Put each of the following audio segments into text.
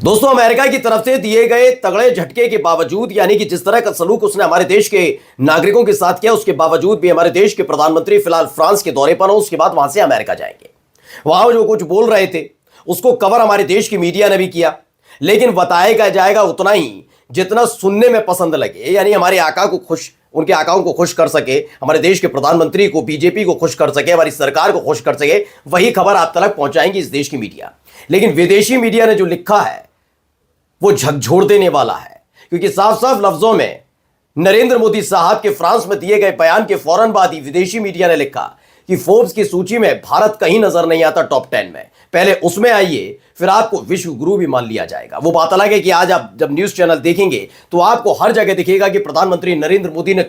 दोस्तों, अमेरिका की तरफ से दिए गए तगड़े झटके के बावजूद, यानी कि जिस तरह का सलूक उसने हमारे देश के नागरिकों के साथ किया, उसके बावजूद भी हमारे देश के प्रधानमंत्री फिलहाल फ्रांस के दौरे पर हो, उसके बाद वहां से अमेरिका जाएंगे। वहां जो कुछ बोल रहे थे उसको कवर हमारे देश की मीडिया ने भी किया, लेकिन बताया जाएगा उतना ही जितना सुनने में पसंद लगे, यानी हमारे आका को खुश, उनके आकाओं को खुश कर सके, हमारे देश के प्रधानमंत्री को, बीजेपी को खुश कर सके, हमारी सरकार को खुश कर सके, वही खबर आप तक पहुंचाएंगी इस देश की मीडिया। लेकिन विदेशी मीडिया ने जो लिखा है वो झकझोर देने वाला है, क्योंकि साफ साफ लफ्जों में नरेंद्र मोदी साहब के फ्रांस में दिए गए बयान के फौरन बाद ही विदेशी मीडिया ने लिखा कि फोर्ब्स की सूची में भारत कहीं नजर नहीं आता टॉप 10 में, पहले उसमें आइए फिर आपको विश्व गुरु भी मान लिया जाएगा। वो बात अलग है कि आज आप जब न्यूज चैनल देखेंगे तो आपको हर जगह दिखेगा कि प्रधानमंत्री नरेंद्र मोदी ने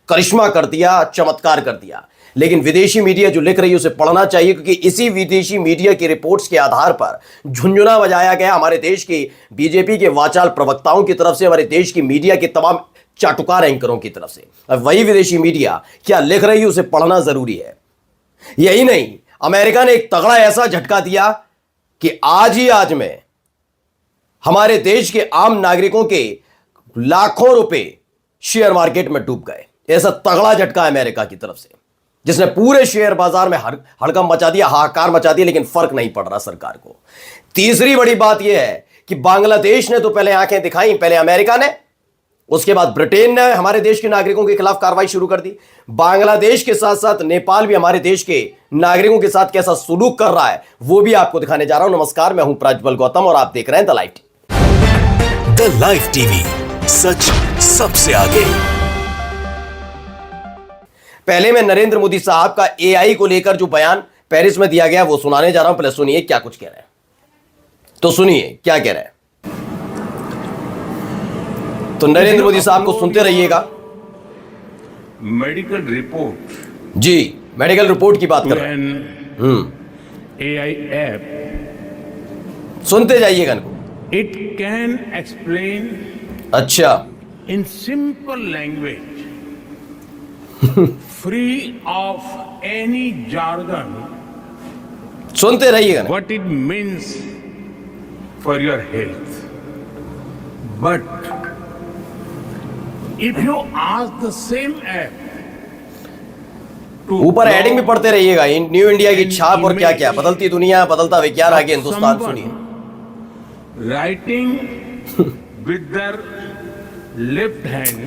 करिश्मा कर दिया, चमत्कार कर दिया, लेकिन विदेशी मीडिया जो लिख रही है उसे पढ़ना चाहिए, क्योंकि इसी विदेशी मीडिया की रिपोर्ट्स के आधार पर झुंझुना बजाया गया हमारे देश के बीजेपी के वाचाल प्रवक्ताओं की तरफ से, हमारे देश की मीडिया के तमाम चाटुकार एंकरों की तरफ से। अब वही विदेशी मीडिया क्या लिख रही है उसे पढ़ना जरूरी है। यही नहीं, अमेरिका ने एक तगड़ा ऐसा झटका दिया कि आज ही आज में हमारे देश के आम नागरिकों के लाखों रुपए शेयर मार्केट में डूब गए। ऐसा तगड़ा झटका अमेरिका की तरफ से जिसने पूरे शेयर बाजार में हड़कंप मचा दिया, हाहाकार मचा दिया, लेकिन फर्क नहीं पड़ रहा सरकार को। तीसरी बड़ी बात यह है कि बांग्लादेश ने तो पहले आंखें दिखाई, पहले अमेरिका ने, उसके बाद ब्रिटेन ने हमारे देश के नागरिकों के खिलाफ कार्रवाई शुरू कर दी। बांग्लादेश के साथ साथ नेपाल भी हमारे देश के नागरिकों के साथ कैसा सुलूक कर रहा है वो भी आपको दिखाने जा रहा हूं। नमस्कार, मैं हूं प्रज्वल गौतम और आप देख रहे हैं the live TV. The live TV, सच सबसे आगे। पहले मैं नरेंद्र मोदी साहब का एआई को लेकर जो बयान पेरिस में दिया गया वो सुनाने जा रहा हूं। पहले सुनिए क्या कुछ कह रहे हैं, तो सुनिए क्या कह रहे हैं। तो नरेंद्र मोदी साहब को सुनते रहिएगा। मेडिकल रिपोर्ट, जी, मेडिकल रिपोर्ट की बात कर रहे हैं। AI app, सुनते जाइएगा इनको। it can explain अच्छा, in simple language, free of any jargon, सुनते रहिएगा ना। what it means for your health. But if you ask the same app to ऊपर हेडिंग भी draw पढ़ते रहिएगा, न्यू इंडिया की छाप और क्या क्या, image बदलती दुनिया, बदलता विज्ञान, आगे हिंदुस्तान, someone सुनिए। writing with their left hand,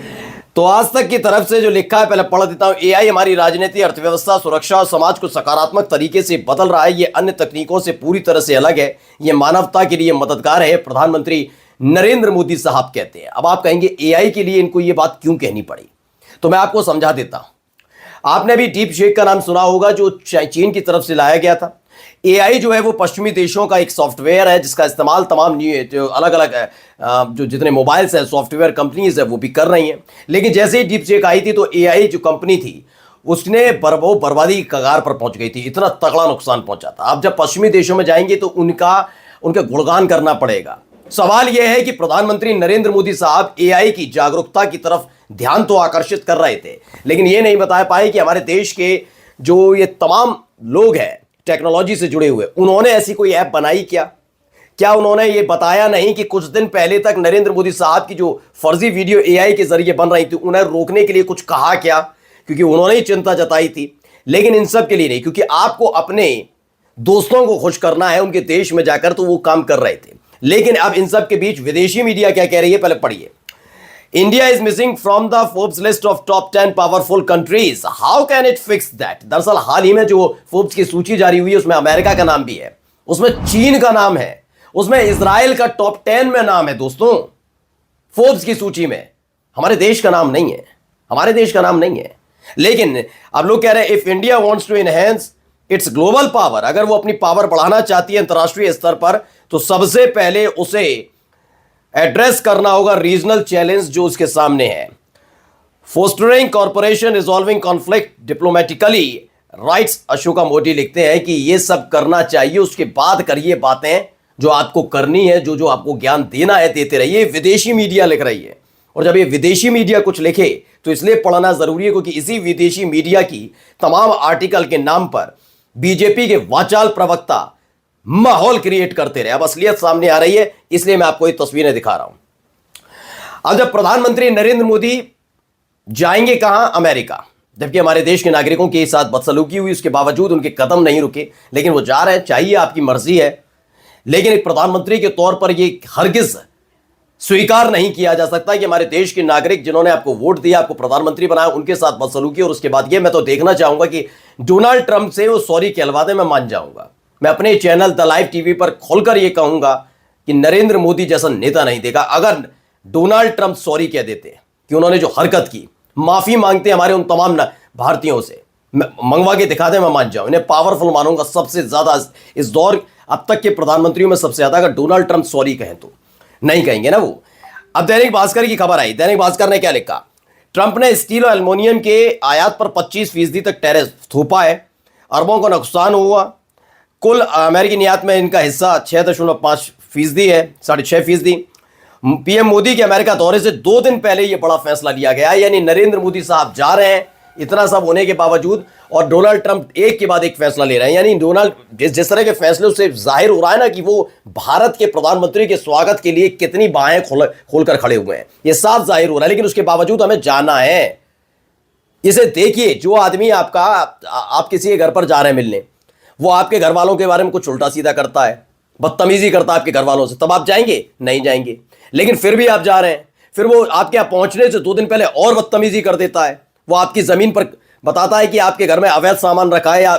तो आज तक की तरफ से जो लिखा है पहले पढ़ देता हूं। एआई हमारी राजनीति, अर्थव्यवस्था, सुरक्षा और समाज को सकारात्मक तरीके से बदल रहा है। ये अन्य तकनीकों से पूरी तरह से अलग है, ये मानवता के लिए मददगार है, प्रधानमंत्री नरेंद्र मोदी साहब कहते हैं। अब आप कहेंगे एआई के लिए इनको ये बात क्यों कहनी पड़ी, तो मैं आपको समझा देता हूं। आपने भी डीप शेक का नाम सुना होगा, जो चीन की तरफ से लाया गया था। एआई जो है वो पश्चिमी देशों का एक सॉफ्टवेयर है जिसका इस्तेमाल तमाम जो अलग अलग जो जितने मोबाइल्स है, सॉफ्टवेयर कंपनीज है, वो भी कर रही हैं। लेकिन जैसे ही डीप शेक आई थी तो एआई जो कंपनी थी उसने बर्बादी की कगार पर पहुंच गई थी, इतना तगड़ा नुकसान पहुंचा था। अब जब पश्चिमी देशों में जाएंगे तो उनका गुणगान करना पड़ेगा। सवाल यह है कि प्रधानमंत्री नरेंद्र मोदी साहब एआई की जागरूकता की तरफ ध्यान तो आकर्षित कर रहे थे, लेकिन यह नहीं बता पाए कि हमारे देश के जो ये तमाम लोग हैं टेक्नोलॉजी से जुड़े हुए, उन्होंने ऐसी कोई ऐप बनाई क्या उन्होंने ये बताया नहीं कि कुछ दिन पहले तक नरेंद्र मोदी साहब की जो फर्जी वीडियो एआई के जरिए बन रही थी उन्हें रोकने के लिए कुछ कहा क्या, क्योंकि उन्होंने ही चिंता जताई थी। लेकिन इन सब के लिए नहीं, क्योंकि आपको अपने दोस्तों को खुश करना है उनके देश में जाकर, तो वो काम कर रहे थे। लेकिन अब इन सब के बीच विदेशी मीडिया क्या कह रही है, पहले पढ़िए। India is missing from the Forbes list of top 10 powerful countries, how can it fix that. दरअसल हाल ही में जो फोर्ब्स की सूची जारी हुई है उसमें अमेरिका का नाम भी है, उसमें चीन का नाम है, उसमें इजराइल का टॉप 10 में नाम है। दोस्तों, फोर्ब्स की सूची में हमारे देश का नाम नहीं है, हमारे देश का नाम नहीं है। लेकिन अब लोग कह रहे हैं if India wants to enhance its global power, अगर वो अपनी पावर बढ़ाना चाहती है अंतर्राष्ट्रीय स्तर पर, तो सबसे पहले उसे एड्रेस करना होगा रीजनल चैलेंज जो उसके सामने है। Fostering corporation, resolving conflict diplomatically, rights Ashoka Modi लिखते हैं कि ये सब करना चाहिए, उसके बाद करिए बातें जो आपको करनी है, जो आपको ज्ञान देना है देते रहिए। विदेशी मीडिया लिख रही है, और जब ये विदेशी मीडिया कुछ लिखे तो इसलिए पढ़ना जरूरी है क्योंकि इसी विदेशी मीडिया की तमाम आर्टिकल के नाम पर बीजेपी के वाचाल प्रवक्ता माहौल क्रिएट करते रहे। अब असलियत सामने आ रही है, इसलिए मैं आपको ये तस्वीरें दिखा रहा हूं। अब जब प्रधानमंत्री नरेंद्र मोदी जाएंगे कहां? अमेरिका, जबकि हमारे देश के नागरिकों के साथ बदसलूकी हुई, उसके बावजूद उनके कदम नहीं रुके, लेकिन वो जा रहे हैं। चाहिए, आपकी मर्जी है, लेकिन एक प्रधानमंत्री के तौर पर यह हरगिज स्वीकार नहीं किया जा सकता कि हमारे देश के नागरिक जिन्होंने आपको वोट दिया, आपको प्रधानमंत्री बनाया, उनके साथ बदसलूकी। और उसके बाद ये मैं तो देखना चाहूंगा कि डोनाल्ड ट्रंप से वो सॉरी कहलवा दे, मैं मान जाऊंगा। मैं अपने चैनल द लाइव टीवी पर खोलकर यह कहूंगा कि नरेंद्र मोदी जैसा नेता नहीं देखा। अगर डोनाल्ड ट्रंप सॉरी कह देते कि उन्होंने जो हरकत की, माफी मांगते हमारे उन तमाम भारतीयों से, मंगवा के दिखा दे, मैं मान जाऊं। इन्हें पावरफुल मानूंगा सबसे ज्यादा इस दौर, अब तक के प्रधानमंत्रियों में सबसे ज्यादा। अगर डोनाल्ड ट्रंप सॉरी कहें तो नहीं कहेंगे ना वो। अब दैनिक भास्कर की खबर आई। दैनिक भास्कर ने क्या लिखा? ट्रंप ने स्टील और एल्युमिनियम के आयात पर 25% तक टैरिफ थोपा है, अरबों का नुकसान हुआ। कुल अमेरिकी निर्यात में इनका हिस्सा 6.5% है, 6.5%। पीएम मोदी के अमेरिका दौरे से 2 दिन पहले यह बड़ा फैसला लिया गया, यानी नरेंद्र मोदी साहब जा रहे हैं, इतना सब होने के बावजूद, और डोनाल्ड ट्रंप एक के बाद एक फैसला ले रहे हैं। यानी डोनाल्ड जिस तरह के फैसलों से जाहिर हो रहा है ना कि वो भारत के प्रधानमंत्री के स्वागत के लिए कितनी बाहें खोलकर खड़े हुए हैं, ये साफ जाहिर हो रहा है। लेकिन उसके बावजूद हमें जाना है। इसे देखिए, जो आदमी आप किसी के घर पर जा रहे हैं मिलने, वो आपके घर वालों के बारे में कुछ उल्टा सीधा करता है, बदतमीजी करता है आपके घर वालों से, तब आप जाएंगे? नहीं जाएंगे। लेकिन फिर भी आप जा रहे हैं, फिर वो आपके यहाँ पहुंचने से 2 दिन पहले और बदतमीजी कर देता है। वो आपकी जमीन पर बताता है कि आपके घर में अवैध सामान रखा है, या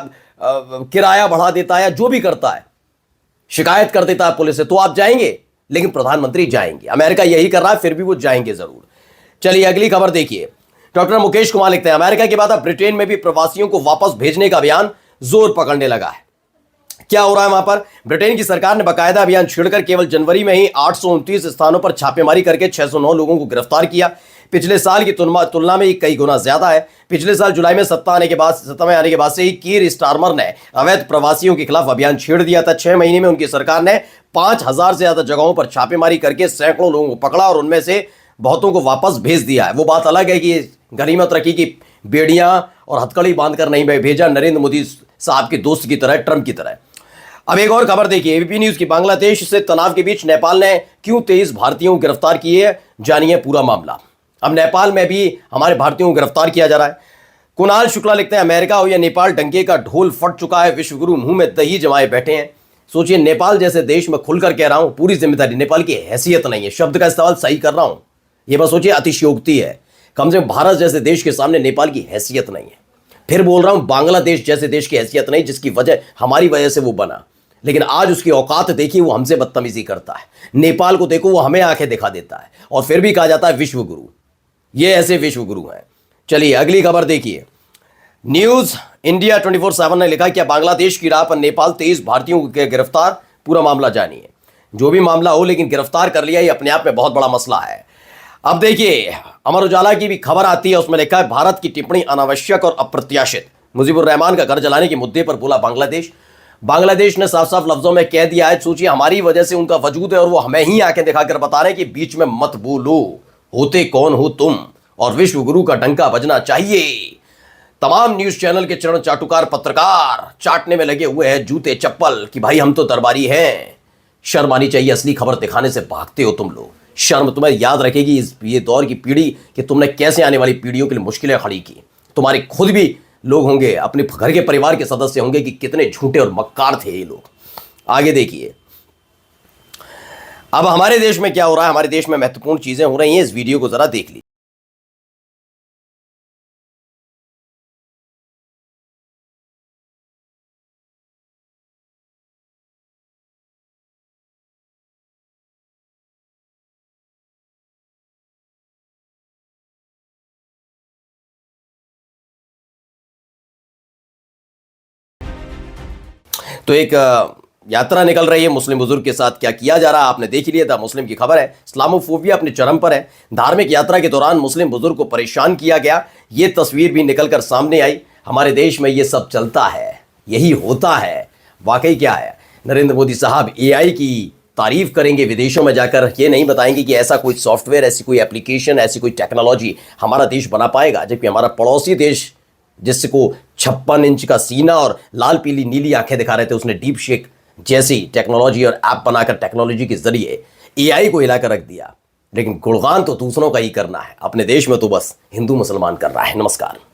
किराया बढ़ा देता है, या जो भी करता है, शिकायत कर देता है पुलिस से, तो आप जाएंगे? लेकिन प्रधानमंत्री जाएंगे। अमेरिका यही कर रहा है, फिर भी वो जाएंगे जरूर। चलिए अगली खबर देखिए। डॉक्टर मुकेश कुमार लिखते हैं, अमेरिका के बाद अब ब्रिटेन में भी प्रवासियों को वापस भेजने का अभियान जोर पकड़ने लगा है। क्या हो रहा है वहां पर? ब्रिटेन की सरकार ने बाकायदा अभियान छेड़कर केवल जनवरी में ही 829 स्थानों पर छापेमारी करके 609 लोगों को गिरफ्तार किया। पिछले साल की तुलना में कई गुना ज्यादा है। पिछले साल जुलाई में सत्ता आने के बाद से ही कीर स्टारमर ने अवैध प्रवासियों के खिलाफ अभियान छेड़ दिया था। 6 महीने में उनकी सरकार ने 5000 से ज्यादा जगहों पर छापेमारी करके सैकड़ों लोगों को पकड़ा और उनमें से बहुतों को वापस भेज दिया है। वो बात अलग है कि गनीमत रखी की बेड़ियां और हथकड़ी बांधकर नहीं भेजा, नरेंद्र मोदी साहब के दोस्त की तरह, ट्रंप की तरह। अब एक और खबर देखिए एबीपी न्यूज की। बांग्लादेश से तनाव के बीच नेपाल ने क्यों 23 भारतीयों को गिरफ्तार किए, जानिए पूरा मामला। अब नेपाल में भी हमारे भारतीयों को गिरफ्तार किया जा रहा है। कुणाल शुक्ला लिखते हैं, अमेरिका हो या नेपाल, डंके का ढोल फट चुका है, विश्वगुरु मुंह में दही जमाए बैठे हैं। सोचिए, नेपाल जैसे देश में खुलकर कह रहा हूं, पूरी जिम्मेदारी, नेपाल की हैसियत नहीं है, शब्द का इस्तेमाल सही कर रहा हूं, यह बस सोचिए अतिशयोक्ति है। कम से कम भारत जैसे देश के सामने नेपाल की हैसियत नहीं है। फिर बोल रहा हूं, बांग्लादेश जैसे देश की हैसियत नहीं, जिसकी वजह हमारी वजह से वो बना, लेकिन आज उसकी औकात देखिए, वो हमसे बदतमीजी करता है। नेपाल को देखो, वो हमें आंखें दिखा देता है, और फिर भी कहा जाता है विश्वगुरु। ये ऐसे विश्वगुरु हैं। चलिए अगली खबर देखिए। न्यूज इंडिया 24/7 ने लिखा कि बांग्लादेश की राह पर नेपाल 23 भारतीयों को गिरफ्तार, पूरा मामला जानिए। जो भी मामला हो, लेकिन गिरफ्तार कर लिया, ये अपने आप में बहुत बड़ा मसला है। अब देखिए, अमर उजाला की भी खबर आती है, उसमें लिखा है, भारत की टिप्पणी अनावश्यक और अप्रत्याशित। मुजीबुर रहमान का घर जलाने के मुद्दे पर बोला बांग्लादेश। बांग्लादेश ने साफ साफ लफ्जों में कह दिया है, सोचिए, हमारी वजह से उनका वजूद है और वो हमें ही आंखें दिखाकर बता रहे हैं कि बीच में मत बोलो, होते कौन हो तुम, और विश्वगुरु का डंका बजना चाहिए। तमाम न्यूज चैनल के चरण चाटुकार पत्रकार चाटने में लगे हुए हैं जूते चप्पल कि भाई हम तो दरबारी हैं। शर्म आनी चाहिए, असली खबर दिखाने से भागते हो तुम लोग। शर्म तुम्हें याद रखेगी ये दौर की पीढ़ी कि तुमने कैसे आने वाली पीढ़ियों के लिए मुश्किलें खड़ी की। तुम्हारे खुद भी लोग होंगे, अपने घर के परिवार के सदस्य होंगे कि कितने झूठे और मक्कार थे ये लोग। आगे देखिए, अब हमारे देश में क्या हो रहा है। हमारे देश में महत्वपूर्ण चीजें हो रही हैं, इस वीडियो को जरा देख लीजिए। तो एक यात्रा निकल रही है मुस्लिम बुजुर्ग के साथ, क्या किया जा रहा है आपने देख लिया था। मुस्लिम की खबर है, इस्लामोफोबिया अपने चरम पर है। धार्मिक यात्रा के दौरान मुस्लिम बुजुर्ग को परेशान किया गया, ये तस्वीर भी निकलकर सामने आई। हमारे देश में ये सब चलता है, यही होता है। वाकई क्या है, नरेंद्र मोदी साहब एआई की तारीफ करेंगे विदेशों में जाकर, ये नहीं बताएंगे कि ऐसा कोई सॉफ्टवेयर, ऐसी कोई एप्लीकेशन, ऐसी कोई टेक्नोलॉजी हमारा देश बना पाएगा, जबकि हमारा पड़ोसी देश जिसको 56 इंच का सीना और लाल पीली नीली आंखें दिखा रहे थे, उसने डीप शेक जैसी टेक्नोलॉजी और ऐप बनाकर टेक्नोलॉजी के जरिए एआई को हिलाकर रख दिया, लेकिन गुणगान तो दूसरों का ही करना है। अपने देश में तो बस हिंदू मुसलमान कर रहा है। नमस्कार।